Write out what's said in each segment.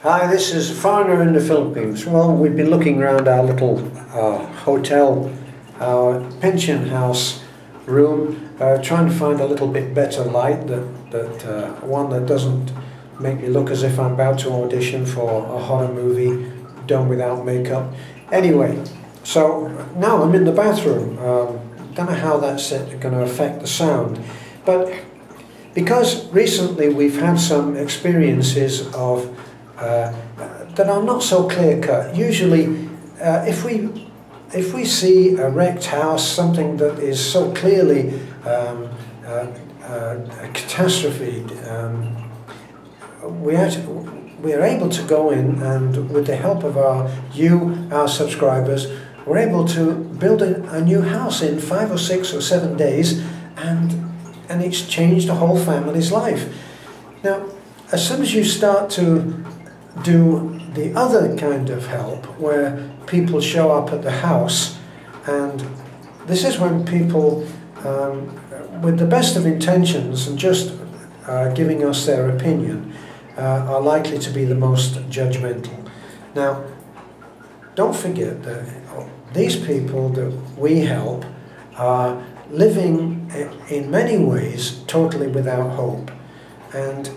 Hi, this is Foreigner in the Philippines. Well, we've been looking around our little hotel, our pension house room, trying to find a little bit better light, one that doesn't make me look as if I'm about to audition for a horror movie done without makeup. Anyway, so now I'm in the bathroom. Don't know how that's going to affect the sound, but because recently we've had some experiences of that are not so clear-cut. Usually, if we see a wrecked house, something that is so clearly a catastrophe, we are able to go in and, with the help of our subscribers, we're able to build a new house in 5 or 6 or 7 days, and it's changed the whole family's life. Now, as soon as you start to do the other kind of help, where people show up at the house, and this is when people, with the best of intentions and just giving us their opinion, are likely to be the most judgmental. Now, don't forget that these people that we help are living in many ways totally without hope, and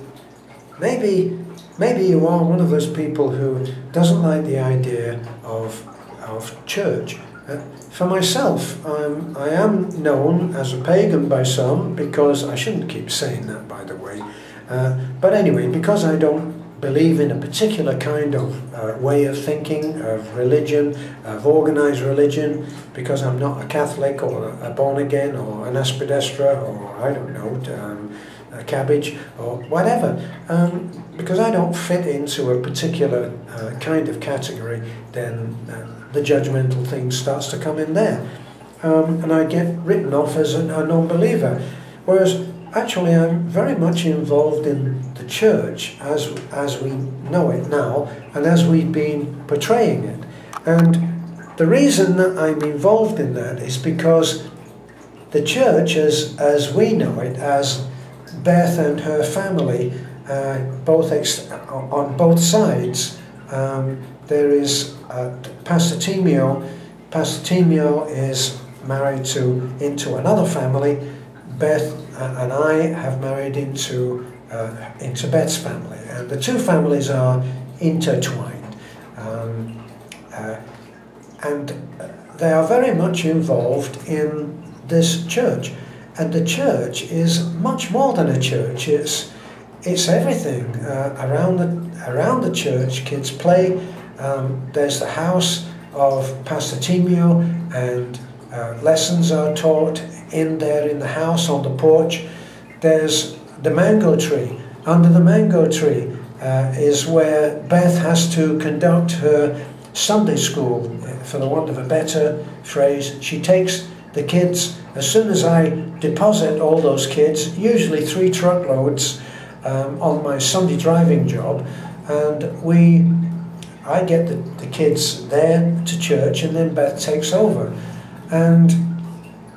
maybe you are one of those people who doesn't like the idea of church. For myself, I am known as a pagan by some, because I shouldn't keep saying that, by the way. But anyway, because I don't believe in a particular kind of way of thinking, of religion, of organized religion, because I'm not a Catholic or a born-again or an aspidestra or, I don't know, a cabbage or whatever, because I don't fit into a particular kind of category, then the judgmental thing starts to come in there, and I get written off as a non-believer. Whereas actually I'm very much involved in the church as we know it now, and as we've been portraying it. And the reason that I'm involved in that is because the church, as we know it, as Beth and her family, on both sides, there is Pastor Timio. Pastor Timio is married into another family. Beth and I have married into Beth's family, and the two families are intertwined, and they are very much involved in this church. And the church is much more than a church. It's everything around the church. Kids play. There's the house of Pastor Timio, and lessons are taught in the house on the porch. There's the mango tree. Under the mango tree is where Beth has to conduct her Sunday school, for the want of a better phrase. She takes the kids, as soon as I deposit all those kids, usually 3 truckloads on my Sunday driving job, and I get the kids there to church, and then Beth takes over. And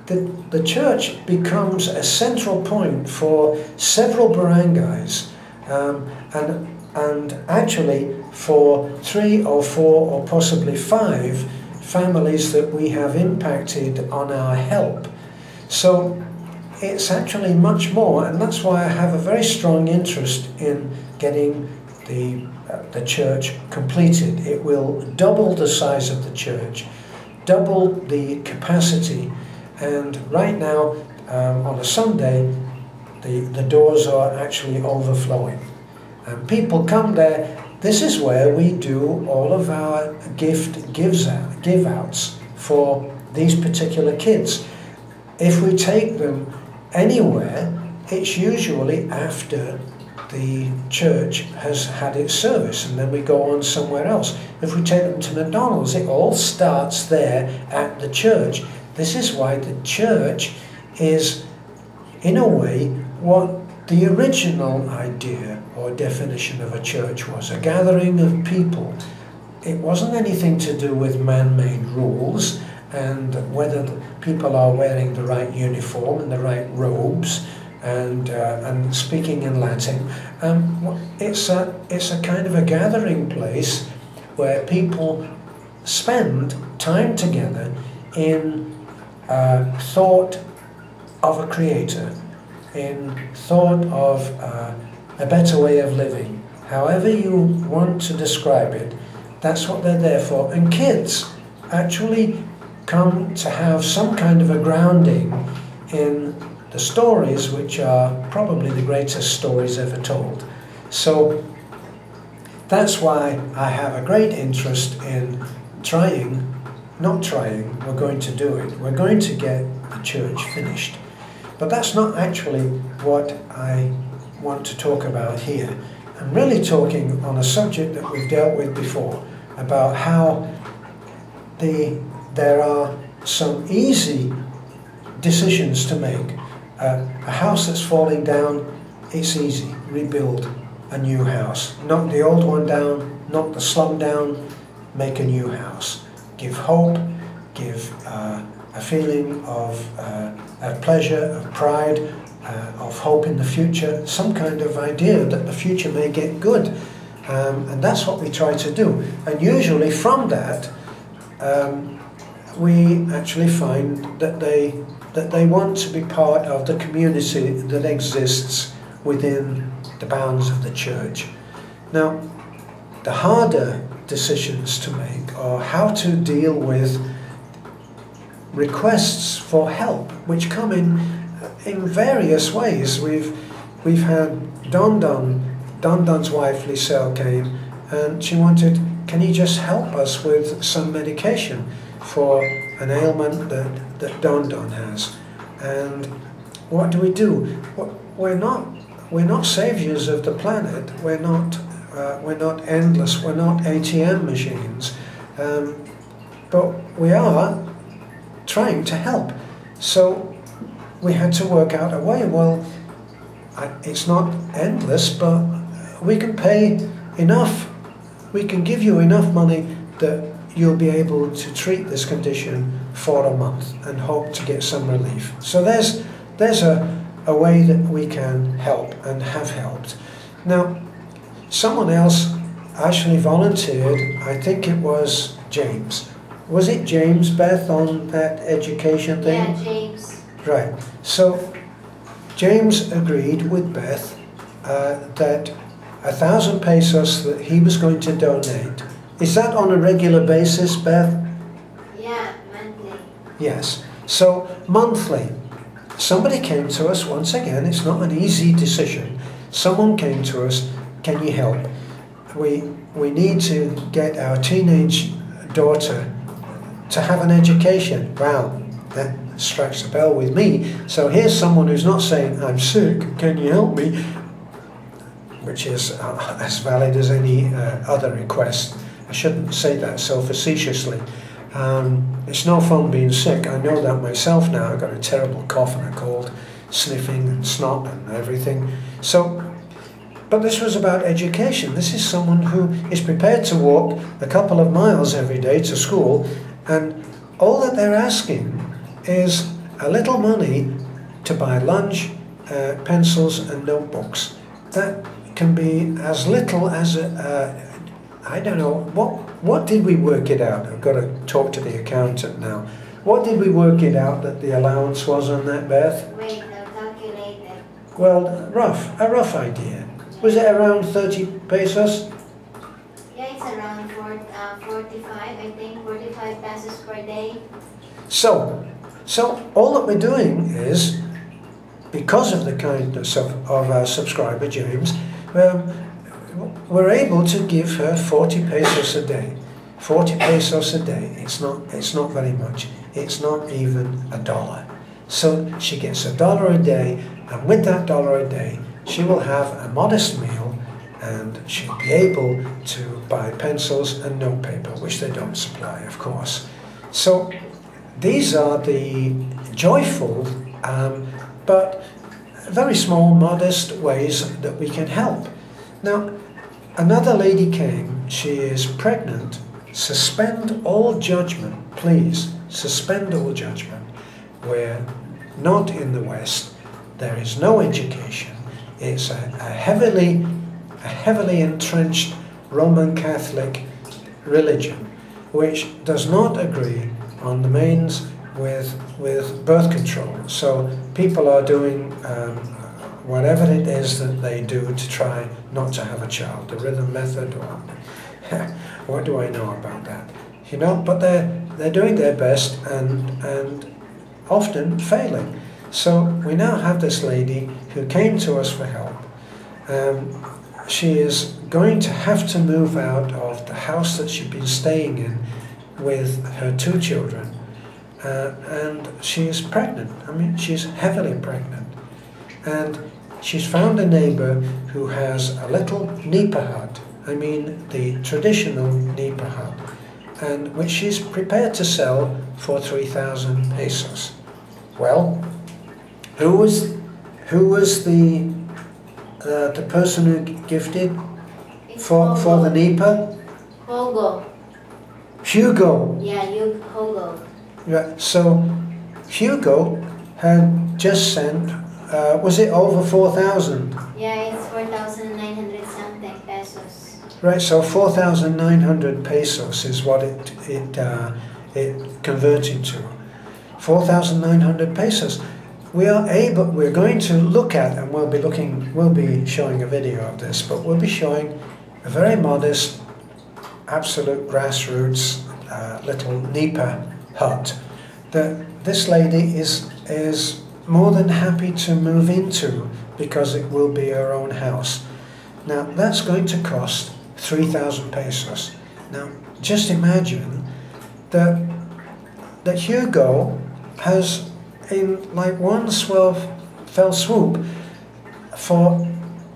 the church becomes a central point for several barangays, and actually for 3 or 4 or possibly 5 families that we have impacted on our help. So it's actually much more, and that's why I have a very strong interest in getting the church completed. It will double the size of the church, double the capacity, and right now on a Sunday the doors are actually overflowing, and people come there. This is where we do all of our give outs for these particular kids. If we take them anywhere, it's usually after the church has had its service, and then we go on somewhere else. If we take them to McDonald's, it all starts there at the church. This is why the church is, in a way, what the original idea or definition of a church was: a gathering of people. It wasn't anything to do with man-made rules and whether the people are wearing the right uniform and the right robes. and speaking in Latin. It's a kind of a gathering place where people spend time together in thought of a creator, in thought of a better way of living. However you want to describe it, that's what they're there for. And kids actually come to have some kind of a grounding in the stories, which are probably the greatest stories ever told. So that's why I have a great interest in we're going to do it. We're going to get the church finished. But that's not actually what I want to talk about here. I'm really talking on a subject that we've dealt with before, about how there are some easy decisions to make. A house that's falling down, it's easy. Rebuild a new house. Knock the old one down, knock the slum down, make a new house. Give hope, give a feeling of pleasure, of pride, of hope in the future, some kind of idea that the future may get good. And that's what we try to do. And usually from that, we actually find that they want to be part of the community that exists within the bounds of the church. Now, the harder decisions to make are how to deal with requests for help, which come in various ways. We've had Don's wife Liselle came, and she wanted, can you just help us with some medication for an ailment that Don has? And what do? We're not saviors of the planet. We're not endless. We're not ATM machines, but we are trying to help. So we had to work out a way. Well, it's not endless, but we can pay enough. We can give you enough money that you'll be able to treat this condition for a month and hope to get some relief. So there's a way that we can help and have helped. Now, someone else actually volunteered. I think it was James. Was it James, Beth, on that education thing? Yeah, James. Right. So James agreed with Beth that 1,000 pesos that he was going to donate. Is that on a regular basis, Beth? Yeah, monthly. Yes. So monthly. Somebody came to us, once again, it's not an easy decision. Someone came to us, can you help? We need to get our teenage daughter to have an education. Wow, that strikes a bell with me. So here's someone who's not saying, I'm sick, can you help me? Which is as valid as any other request. I shouldn't say that so facetiously. It's no fun being sick. I know that myself now. I've got a terrible cough and a cold, sniffing and snot and everything. So, but this was about education. This is someone who is prepared to walk a couple of miles every day to school, and all that they're asking is a little money to buy lunch, pencils and notebooks. That can be as little as I don't know, what did we work it out? I've got to talk to the accountant now. What did we work it out that the allowance was on that, Beth? Wait, I'll calculate it. Well, a rough idea. Was it around 30 pesos? Yeah, it's around 45, I think, 45 pesos per day. So all that we're doing is, because of the kindness of our subscriber, James, we're able to give her 40 pesos a day. 40 pesos a day. It's not very much. It's not even $1. So she gets $1 a day, and with that $1 a day, she will have a modest meal, and she'll be able to buy pencils and notepaper, which they don't supply, of course. So these are the joyful, but very small, modest ways that we can help. Now, another lady came. She is pregnant. Suspend all judgment, please. Suspend all judgment. We're not in the West. there is no education. It's a heavily entrenched Roman Catholic religion, which does not agree on the mains with birth control. So people are doing whatever it is that they do to try not to have a child, the rhythm method, or what do I know about that? You know, but they're doing their best and often failing. So we now have this lady who came to us for help. She is going to have to move out of the house that she'd been staying in with her 2 children. And she is pregnant. I mean, she's heavily pregnant. And she's found a neighbor who has a little nipa hut. I mean, the traditional nipa hut, and which she's prepared to sell for 3,000 pesos. Well, who was the person who gifted for the nipa? Hugo. Yeah, Hugo. Yeah, so Hugo had just sent, was it over 4,000? Yeah, it's 4,900 something pesos. Right, so 4,900 pesos is what it converted to. 4,900 pesos. We're going to look at, and we'll be showing a video of this, but we'll be showing a very modest, absolute grassroots little nipa hut that this lady is more than happy to move into, because it will be her own house. Now that's going to cost 3,000 pesos. Now just imagine that Hugo has, in like one fell swoop, for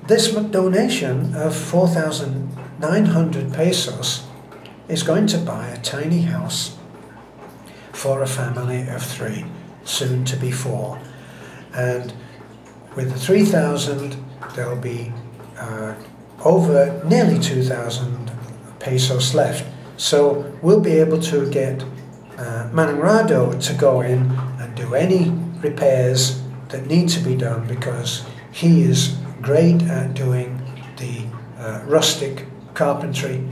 this donation of 4,900 pesos, is going to buy a tiny house for a family of 3, soon to be 4. And with the 3,000, there'll be over nearly 2,000 pesos left. So we'll be able to get Manangrado to go in and do any repairs that need to be done, because he is great at doing the rustic carpentry,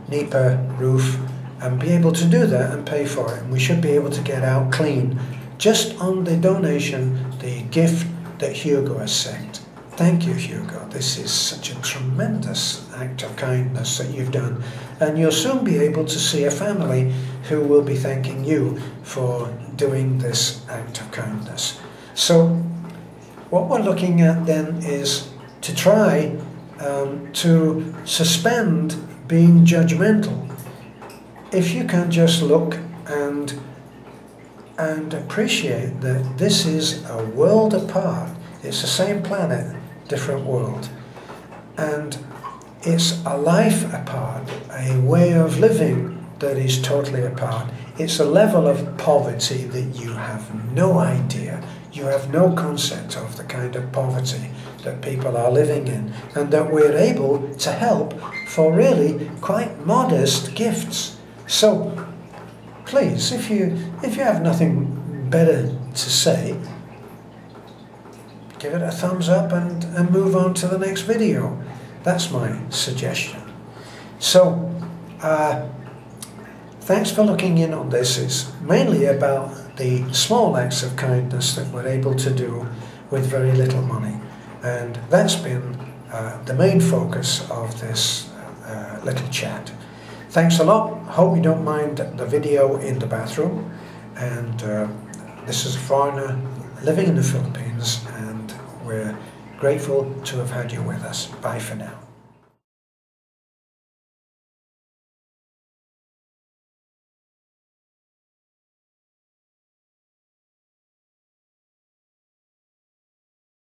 nipa roof, and be able to do that and pay for it. And we should be able to get out clean just on the donation, the gift that Hugo has sent. Thank you, Hugo. This is such a tremendous act of kindness that you've done. And you'll soon be able to see a family who will be thanking you for doing this act of kindness. So what we're looking at then is to try to suspend being judgmental. If you can just look and appreciate that this is a world apart. It's the same planet, different world. And it's a life apart, a way of living that is totally apart. It's a level of poverty that you have no idea. You have no concept of the kind of poverty that people are living in, and that we're able to help for really quite modest gifts. So please, if you have nothing better to say, give it a thumbs up and move on to the next video. That's my suggestion. So thanks for looking in on this. It's mainly about the small acts of kindness that we're able to do with very little money. And that's been the main focus of this little chat. Thanks a lot. Hope you don't mind the video in the bathroom. And this is a foreigner living in the Philippines, and we're grateful to have had you with us. Bye for now.